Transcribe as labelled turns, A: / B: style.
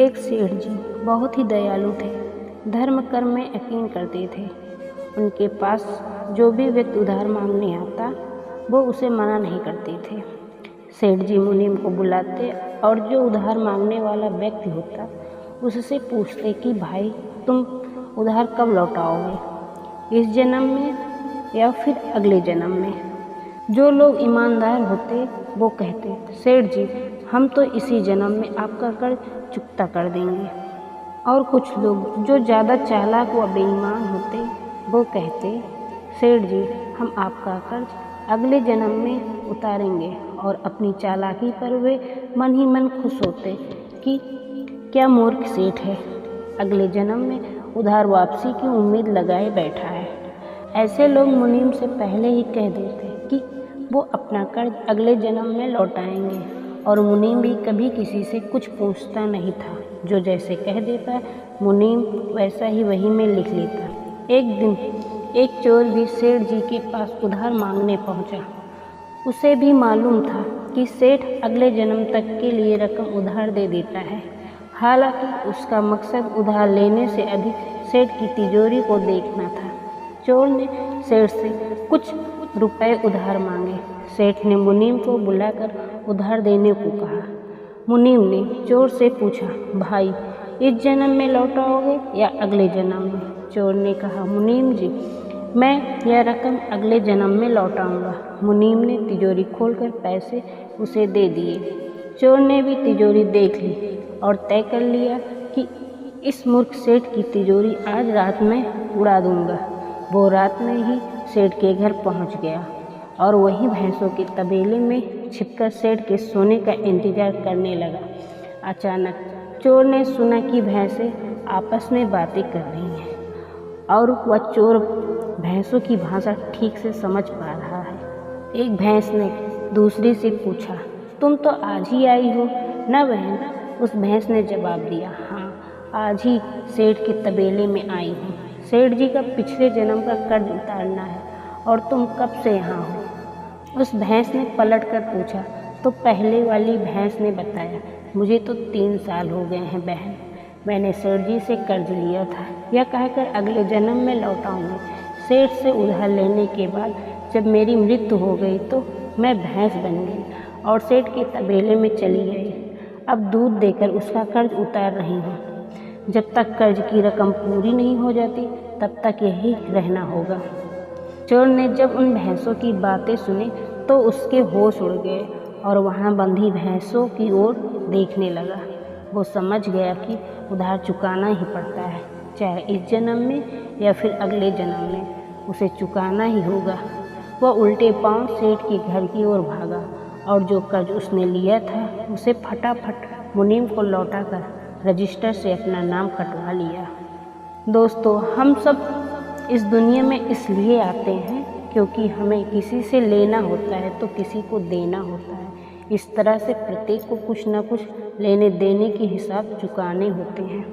A: एक सेठ जी बहुत ही दयालु थे। धर्म कर्म में यकीन करते थे। उनके पास जो भी व्यक्ति उधार मांगने आता वो उसे मना नहीं करते थे। सेठ जी मुनीम को बुलाते और जो उधार मांगने वाला व्यक्ति होता उससे पूछते कि भाई तुम उधार कब लौटाओगे, इस जन्म में या फिर अगले जन्म में। जो लोग ईमानदार होते वो कहते सेठ जी हम तो इसी जन्म में आपका कर्ज चुकता कर देंगे। और कुछ लोग जो ज़्यादा चालाक व बेईमान होते वो कहते सेठ जी हम आपका कर्ज अगले जन्म में उतारेंगे। और अपनी चालाकी पर वे मन ही मन खुश होते कि क्या मूर्ख सेठ है, अगले जन्म में उधार वापसी की उम्मीद लगाए बैठा है। ऐसे लोग मुनीम से पहले ही कह देते कि वो अपना कर्ज अगले जन्म में लौटाएंगे। और मुनीम भी कभी किसी से कुछ पूछता नहीं था, जो जैसे कह देता मुनीम वैसा ही वही में लिख लेता। एक दिन एक चोर भी सेठ जी के पास उधार मांगने पहुंचा। उसे भी मालूम था कि सेठ अगले जन्म तक के लिए रकम उधार दे देता है। हालांकि उसका मकसद उधार लेने से अधिक सेठ की तिजोरी को देखना था। चोर ने सेठ से कुछ रुपए उधार मांगे। सेठ ने मुनीम को बुलाकर उधार देने को कहा। मुनीम ने चोर से पूछा भाई इस जन्म में लौटाओगे या अगले जन्म में। चोर ने कहा मुनीम जी मैं यह रकम अगले जन्म में लौटाऊंगा। मुनीम ने तिजोरी खोलकर पैसे उसे दे दिए। चोर ने भी तिजोरी देख ली और तय कर लिया कि इस मूर्ख सेठ की तिजोरी आज रात में उड़ा दूंगा। वो रात में ही सेठ के घर पहुंच गया और वहीं भैंसों के तबेले में छिपकर सेठ के सोने का इंतजार करने लगा। अचानक चोर ने सुना कि भैंसें आपस में बातें कर रही हैं और वह चोर भैंसों की भाषा ठीक से समझ पा रहा है। एक भैंस ने दूसरी से पूछा तुम तो आज ही आई हो ना बहन। उस भैंस ने जवाब दिया हाँ आज ही सेठ के तबेले में आई हूँ। सेठ जी का पिछले जन्म का कर्ज उतारना है और तुम कब से यहाँ हो। उस भैंस ने पलट कर पूछा तो पहले वाली भैंस ने बताया मुझे तो 3 साल हो गए हैं बहन। मैंने सेठ जी से कर्ज लिया था, यह कहकर अगले जन्म में लौटाऊंगी। सेठ से उधार लेने के बाद जब मेरी मृत्यु हो गई तो मैं भैंस बन गई और सेठ के तबेले में चली गई। अब दूध देकर उसका कर्ज उतार रही हूँ। जब तक कर्ज की रकम पूरी नहीं हो जाती तब तक यही रहना होगा। चोर ने जब उन भैंसों की बातें सुनी तो उसके होश उड़ गए और वहाँ बंधी भैंसों की ओर देखने लगा। वो समझ गया कि उधार चुकाना ही पड़ता है, चाहे इस जन्म में या फिर अगले जन्म में उसे चुकाना ही होगा। वह उल्टे पांव सेठ के घर की ओर भागा और जो कर्ज उसने लिया था उसे फटाफट मुनीम को लौटाकर रजिस्टर से अपना नाम कटवा लिया। दोस्तों हम सब इस दुनिया में इसलिए आते हैं क्योंकि हमें किसी से लेना होता है तो किसी को देना होता है। इस तरह से प्रत्येक को कुछ न कुछ लेने देने के हिसाब चुकाने होते हैं।